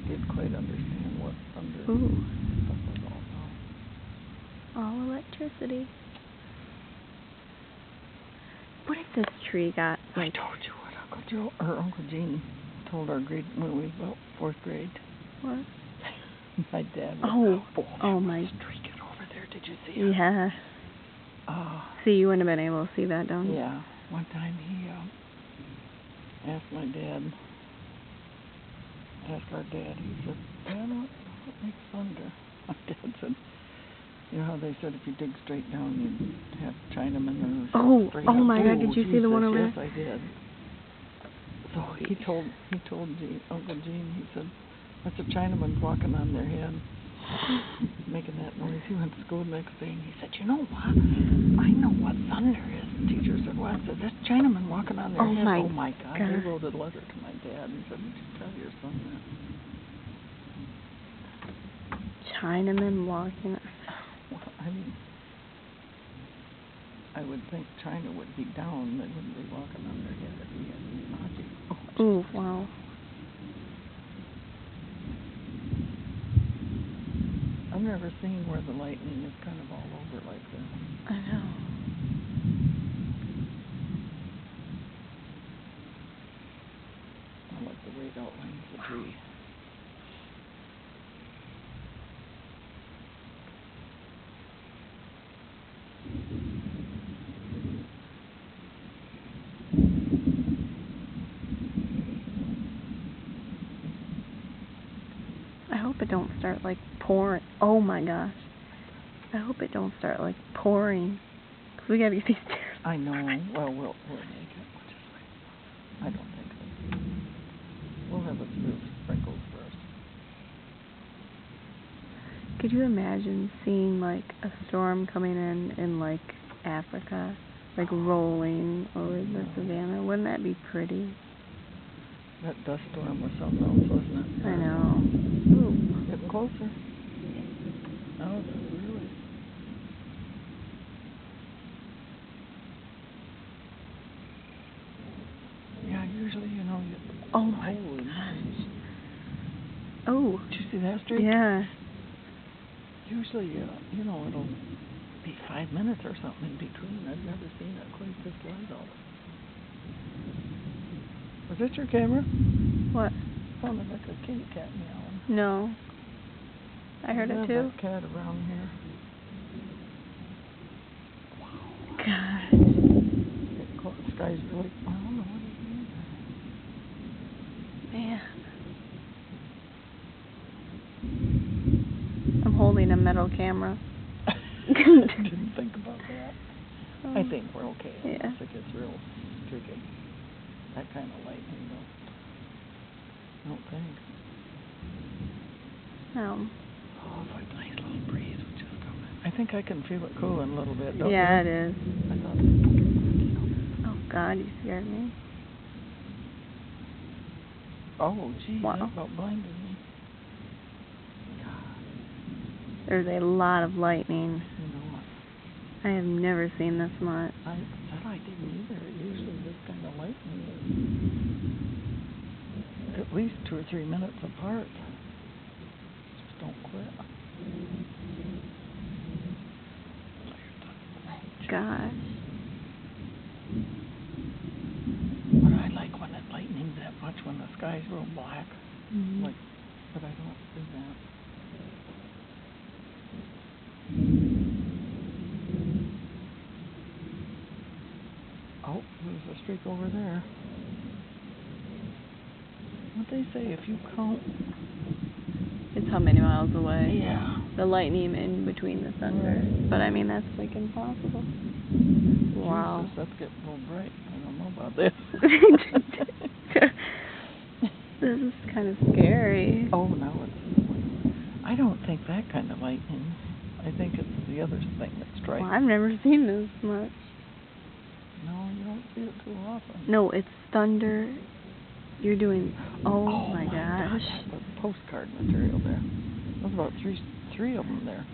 didn't quite understand what thunder Ooh. stuff was all about. All electricity. What if this tree got, like... I told you what Uncle Gene told our grade when we was about 4th grade. What? My dad Oh my streak it over there. Did you see it? Yeah. See, you wouldn't have been able to see that, don't you? Yeah. One time he asked our dad, he said, Dad, what makes thunder? My dad said, you know how they said if you dig straight down you'd have Chinaman or straight up? Oh my God, did you see the one over there? Yes, I did. So he told Uncle Gene, he said, that's a Chinaman walking on their head, making that noise. He went to school the next day and he said, you know what? I know what thunder is. The teacher said, what? I said, that's Chinaman walking on their head. Oh my God. He wrote a letter to my dad and said, did you tell your son that? Chinaman walking. Well, I mean, I would think China would be down. They wouldn't be walking on their head if he had Nazi. Oh, wow. I've never seen where the lightning is kind of all over like this. I know. I like the way it outlines the tree. I hope it don't start like pouring. Oh my gosh. I hope it don't start like pouring. Cause we gotta get these stairs. I know. Well, we'll make it. I don't think so. We'll have a few sprinkles first. Could you imagine seeing like a storm coming in like Africa, like rolling over the savannah? Wouldn't that be pretty? That dust storm was something else, wasn't it? I know. Ooh, getting closer. Oh, this is really... Yeah, usually, you know, you... Oh my gosh. Oh. Did you see that streak? Yeah. Usually, you know, it'll be 5 minutes or something in between. I've never seen it quite this light out. Was that your camera? What? Sounded like a kitty cat meowing. No. I heard it too. That cat around here. Wow. God. The sky's really... I don't know what it is. Man. I'm holding a metal camera. Didn't think about that. I think we're okay unless it gets real streaky. That kind of lightning, though. I don't think. No. Oh, it's like a nice little breeze was just coming. I think I can feel it cooling a little bit, don't you? Yeah, it is. I thought it was getting Oh, God, you scared me. Oh, gee, wow. that about blinded me. There's a lot of lightning. You know, I have never seen this much. I didn't either. Usually this kind of lightning is at least 2 or 3 minutes apart. Just don't quit. Gosh. But I like when it lightnings that much when the sky's real black. Mm-hmm. Like, but I don't do that. Oh, there's a streak over there. What they say, if you count... It's how many miles away? Yeah. The lightning in between the thunder. Right. But I mean, that's like impossible. Wow. Jesus, that's getting a little bright. I don't know about this. This is kind of scary. Oh, no, I don't think that kind of lightning. I think it's the other thing that's striking. Well, I've never seen this much. No, you don't see it too often. No, it's thunder. You're doing... Oh my gosh. That was postcard material there. There's about three of them there.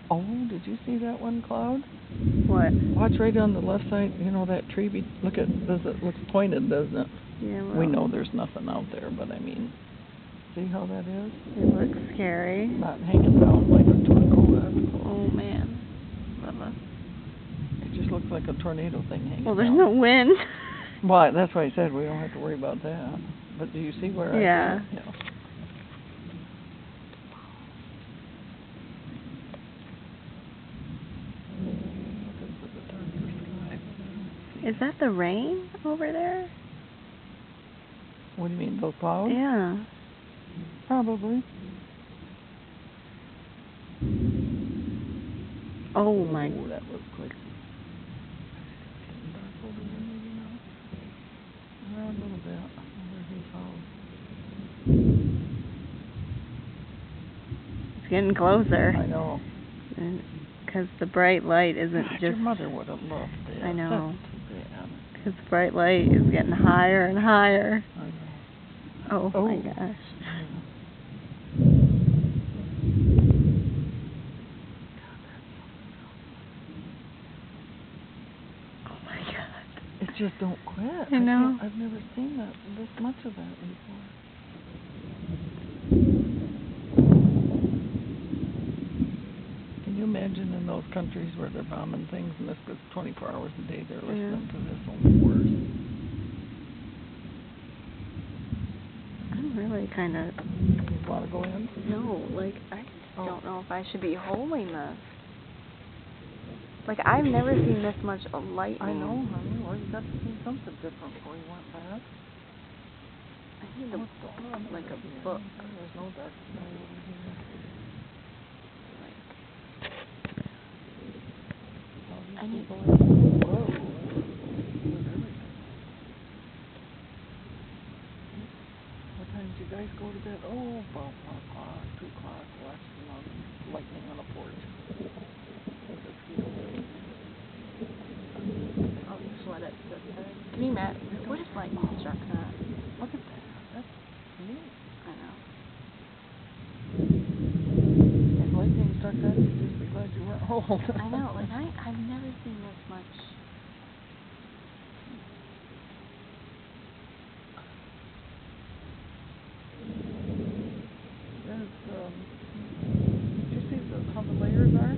Oh, did you see that one cloud? What? Watch right on the left side. You know that tree? Look at... It looks pointed, doesn't it? Yeah, well... We know there's nothing out there, but I mean... see how that is? It looks scary. Not hanging down like a tornado. Oh man. Bubba. It just looks like a tornado thing hanging Well, there's down. no wind. Well, that's why I said we don't have to worry about that. But do you see where Yeah. I see it? Yeah. Is that the rain over there? What do you mean, those clouds? Yeah. Probably. Oh my. Oh, that was quick. Getting dark over there maybe now. A little bit. Over here, It's getting closer. I know. Because the bright light isn't just... Your mother would have loved this. I know. That's too bad. Because the bright light is getting higher and higher. I know. Oh my gosh. Yeah. Oh my god. It just don't quit. I know. I've never seen that this much of that before. Can you imagine in those countries where they're bombing things and this goes 24 hours a day, they're listening to this on wars? I'm really kind of... You want to go in? No, like, I just don't know if I should be holding this. Like, I've never seen this much lightning. I know, honey. Well, you got to see something different before you went back. I need a, like a book. There's no dark sky over here. I need... Whoa. What time did you guys go to bed? Oh, about 1 o'clock, 2 o'clock, watching lightning on a porch. I'll just let it sit there. Can you imagine? What if lightning struck that? Look at that. That's neat. I know. If lightning struck that, you'd just be glad you weren't home. I know. Like, I've never seen this much. There's, did you see how the layers are?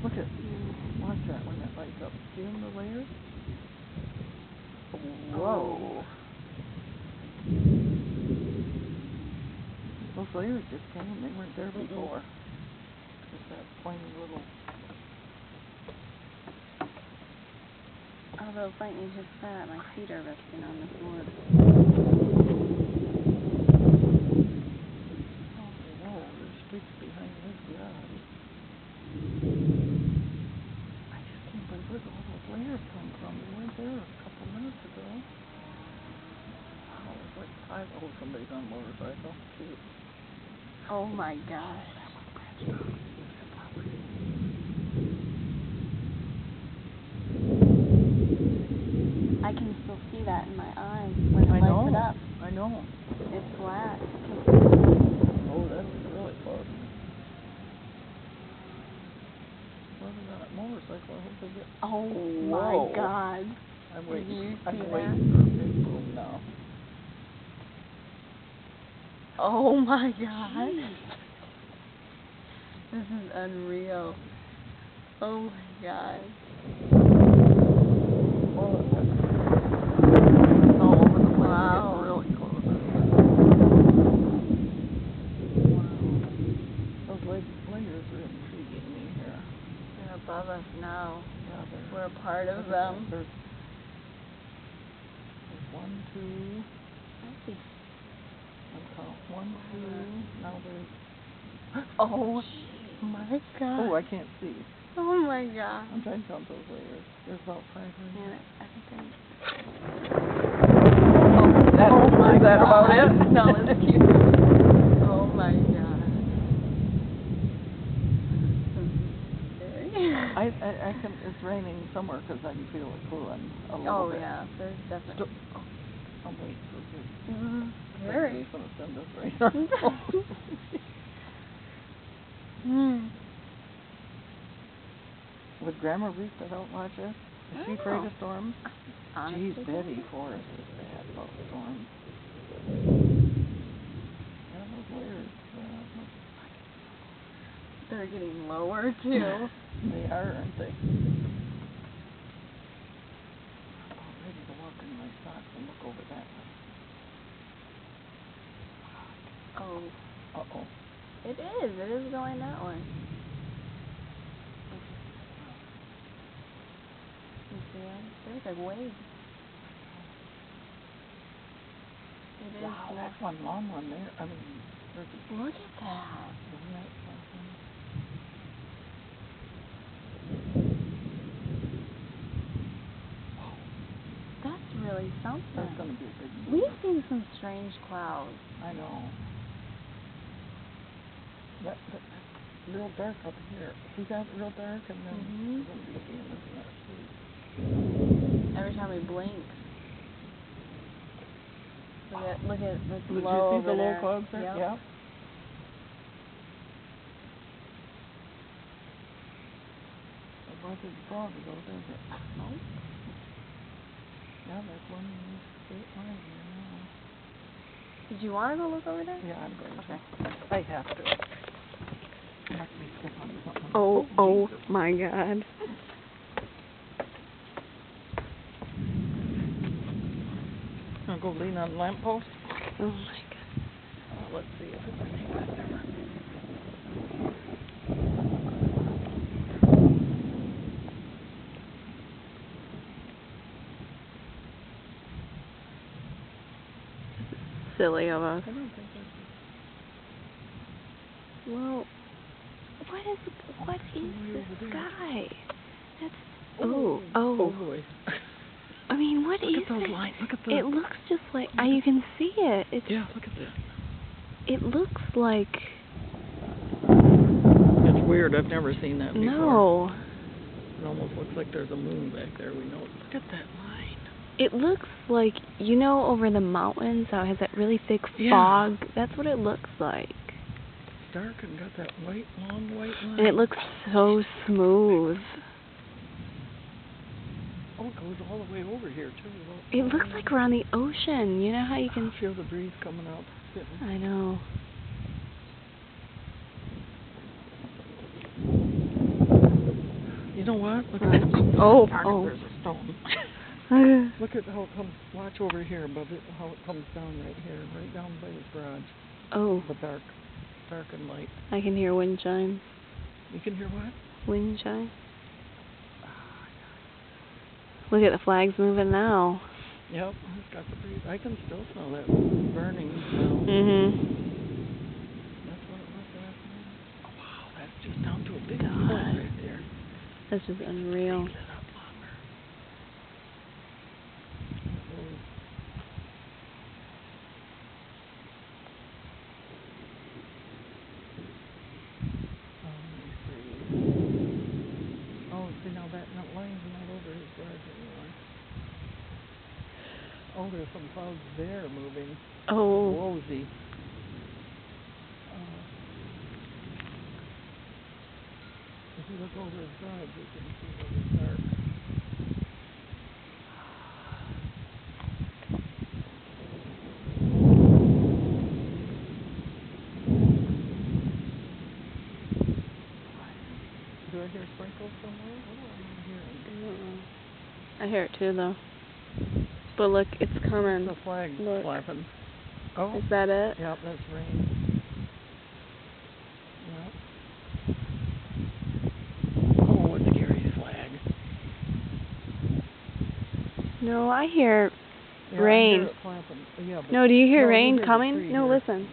Look at, watch that when that lights up. See them, the layers? Whoa. Those layers just came, they weren't there before. Just that plain little... Although lightning just that, my feet are resting on the floor. Whoa, there's streaks behind this garage. I just can't believe where all those layers come from. They weren't there a couple minutes ago. Wow, it's like 5. Oh, somebody's on a motorcycle. Cute. Oh my gosh. I can still see that in my eyes when it lights it up. I know. It's black. Oh, that was really close. Whoever's on that motorcycle, I hope they get... Oh Whoa. my god. I'm waiting for a big boom now. Oh my god. This is unreal. Oh my god. Wow. Really close. Wow. Those layers are intriguing me here. They're above us now. Yeah, we're a part of them. There's 1, 2. I see. I'll count 1, 2. Now there's... Oh my god. Oh, I can't see. Oh my god. I'm trying to count those layers. There's about 5 layers. Yeah, I think. Is that about it? No, it's cute. Oh my god. I can. It's raining somewhere because I can feel it cooling a little bit. Oh yeah, there's definitely. I'll wait for this. Very. It's gonna send us rain. Would Grandma Ruth that out watch us? Is she afraid of storms? Honestly. Geez, Betty Forrest is bad about storms. Yeah, those are getting lower too. They are, aren't they? I'm ready to walk in my socks and look over that way. Oh. Uh-oh. It is going that way. You see that? There's a wave. It is. Wow, that's one long one there. I mean, look at that. Isn't that something? That's really something. That's going to be a big one. We've seen some strange clouds. I know. That's real dark up here. See that real dark? And then we're going to be seeing this next week. Every time we blink. Look at the Did low you see over the low there? clouds there? Yep. Yeah. It wasn't fog though, does it? No. Yeah, there's one in this straight line here now. Did you want to go look over there? Yeah, I'm going to. Okay. I have to. Let me step on something. Oh my God. I'll go lean on the lamppost. Oh my God. Let's see if it's any better. Silly of us. I don't think that's Well, what is the sky? That's oh boy. I mean, what Look is at those it? lines. Look at the. It looks just like you can see it. Yeah, look at this. It looks like. It's weird. I've never seen that before. No. It almost looks like there's a moon back there. We know. Look at that line. It looks like, you know, over the mountains how it has that really thick fog. That's what it looks like. It's dark and got that long white line. And it looks so smooth. Oh, it goes all the way over here too. It looks like we're on the ocean. You know how you can feel the breeze coming out. I know. You know what? Look at that. There's a stone. Look at how it comes. Watch over here above it. How it comes down right here, right down by his garage. Oh. The dark and light. I can hear wind chimes. You can hear what? Wind chimes. Look at the flags moving now. Yep, it's got the breeze. I can still smell that burning smell. That's what it was last night. Oh wow, that's just down to a big point right there. That's just unreal. See now that line's not over his garage anymore. Oh, there's some clouds there moving. Oh. Rosy. If you look over his garage, you can see that it's dark. Do I hear sprinkles somewhere? What am I hearing? I hear it too, though. But look, it's coming. The flag flapping. Oh. Is that it? Yep, that's rain. Yep. Oh, it's Gary's flag. No, I hear rain. rain. I hear it flapping. Yeah, no, do you hear rain you hear coming? No, here. listen.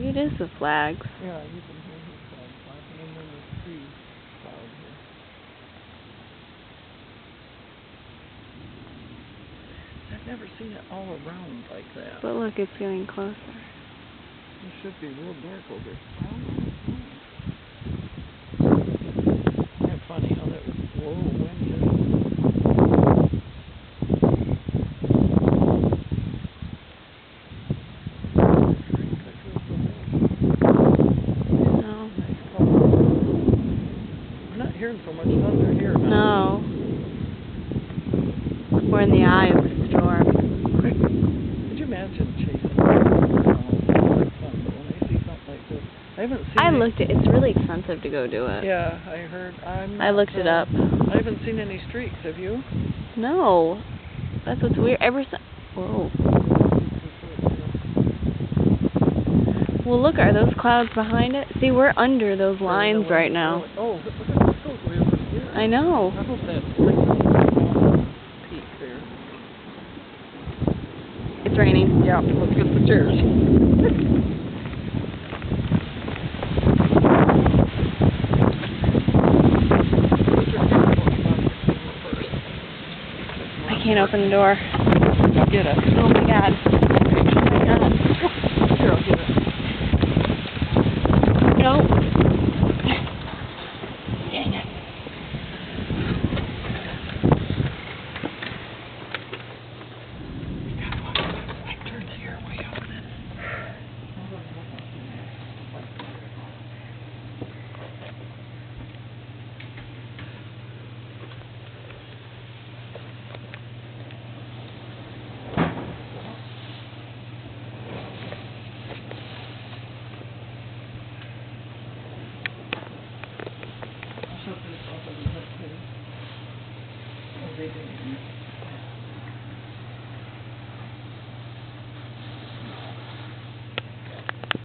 It is the flags. Yeah, you can hear his flag flapping, and then the tree cloud here. I've never seen it all around like that. But look, it's getting closer. It should be real dark over here. Isn't that funny how that low wind is? Hearing so much thunder here now. No. We're in the eye of the storm. Quick, haven't seen I any- looked at. It's really expensive to go do it. Yeah, I heard. I looked it up. I haven't seen any streaks. Have you? No, that's what's weird. Whoa. Well, look, are those clouds behind it? See, we're under those lines right now. Oh, look at this goes way over here. I know. I hope that peak there. It's raining. Yeah, let's get the chairs. I can't open the door. Get it. Oh my God.